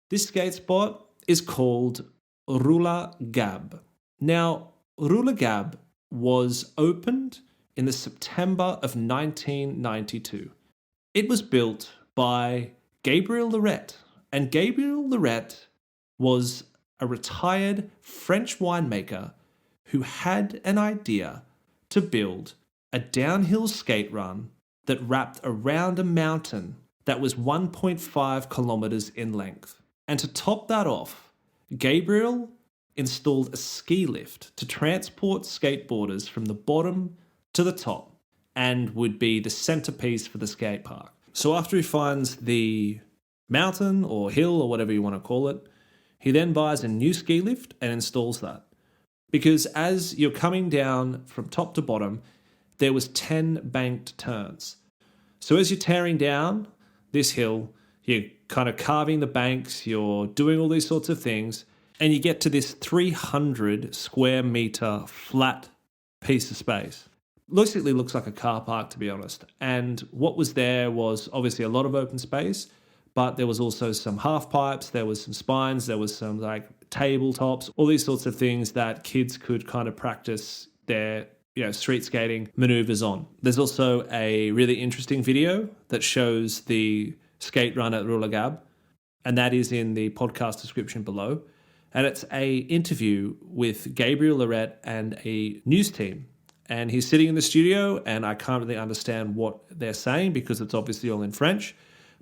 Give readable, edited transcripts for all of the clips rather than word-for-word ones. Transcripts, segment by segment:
This skate spot is called Roula Gab. Now, Roula Gab was opened in the September of 1992. It was built by Gabriel Lorette, and Gabriel Lorette was a retired French winemaker who had an idea to build a downhill skate run that wrapped around a mountain that was 1.5 kilometers in length. And to top that off, Gabriel installed a ski lift to transport skateboarders from the bottom to the top and would be the centerpiece for the skate park. So after he finds the mountain or hill or whatever you want to call it, he then buys a new ski lift and installs that. Because as you're coming down from top to bottom, there was 10 banked turns. So as you're tearing down this hill, you're kind of carving the banks, you're doing all these sorts of things, and you get to this 300 square meter flat piece of space. Basically looks like a car park, to be honest. And what was there was obviously a lot of open space, but there was also some half pipes, there was some spines, there was some like tabletops, all these sorts of things that kids could kind of practice their street skating maneuvers on. There's also a really interesting video that shows the skate run at Rooler Gab, and that is in the podcast description below. And it's a interview with Gabriel Lorette and a news team. And he's sitting in the studio, and I can't really understand what they're saying because it's obviously all in French.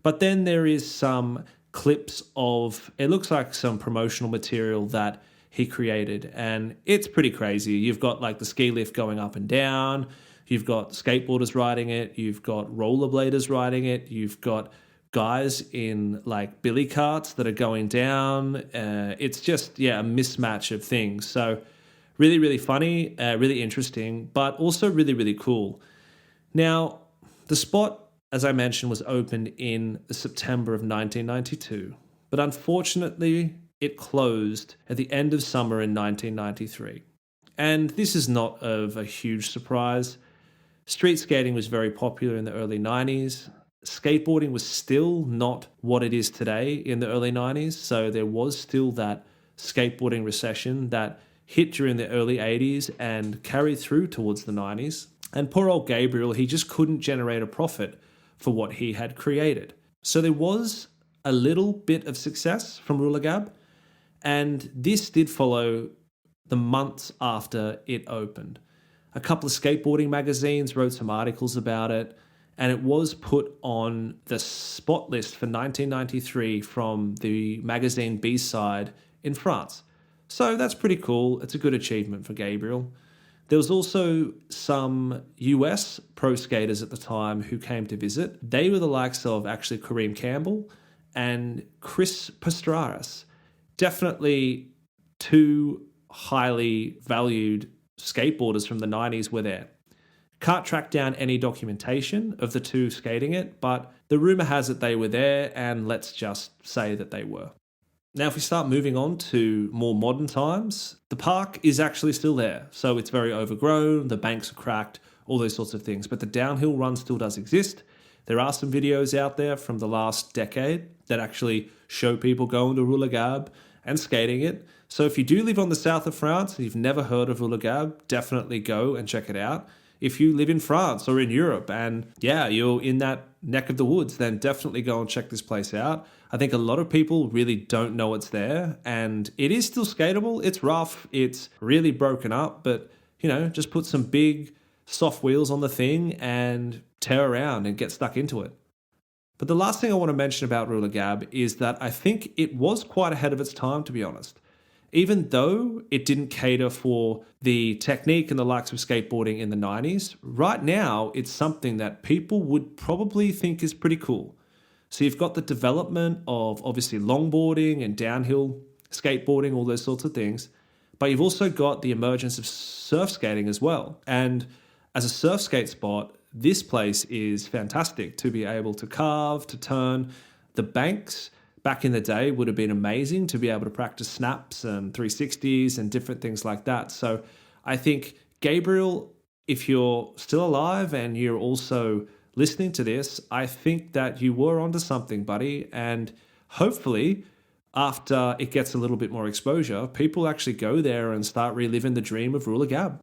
But then there is some clips of, it looks like some promotional material that he created, and it's pretty crazy. You've got like the ski lift going up and down, you've got skateboarders riding it, you've got rollerbladers riding it, you've got guys in like billy carts that are going down. It's just, a mismatch of things. So really, really funny, really interesting, but also really, really cool. Now, the spot, as I mentioned, was opened in September of 1992, but unfortunately, it closed at the end of summer in 1993. And this is not of a huge surprise. Street skating was very popular in the early 90s. Skateboarding was still not what it is today in the early 90s, so there was still that skateboarding recession that hit during the early 80s and carried through towards the 90s. And poor old Gabriel, he just couldn't generate a profit for what he had created. So there was a little bit of success from Roula Gab, and this did follow the months after it opened. A couple of skateboarding magazines wrote some articles about it, and it was put on the spot list for 1993 from the magazine B-Side in France. So that's pretty cool. It's a good achievement for Gabriel. There was also some US pro skaters at the time who came to visit. They were the likes of actually Kareem Campbell and Chris Pastraris. Definitely two highly valued skateboarders from the 90s were there. Can't track down any documentation of the two skating it, but the rumor has it they were there, and let's just say that they were. Now, if we start moving on to more modern times, the park is actually still there. So it's very overgrown, the banks are cracked, all those sorts of things. But the downhill run still does exist. There are some videos out there from the last decade that actually show people going to Roula Gab and skating it. So if you do live on the south of France and you've never heard of Roula Gab, definitely go and check it out. If you live in France or in Europe and you're in that neck of the woods, then definitely go and check this place out. I think a lot of people really don't know it's there, and it is still skatable. It's rough, it's really broken up, but just put some big soft wheels on the thing and tear around and get stuck into it. But the last thing I want to mention about Roula Gab is that I think it was quite ahead of its time, to be honest. Even though it didn't cater for the technique and the likes of skateboarding in the 90s, right now it's something that people would probably think is pretty cool. So you've got the development of obviously longboarding and downhill skateboarding, all those sorts of things, but you've also got the emergence of surf skating as well. And as a surf skate spot, this place is fantastic to be able to carve, to turn. The banks back in the day would have been amazing to be able to practice snaps and 360s and different things like that. So I think, Gabriel, if you're still alive and you're also listening to this, I think that you were onto something, buddy. And hopefully after it gets a little bit more exposure, people actually go there and start reliving the dream of Roula Gab.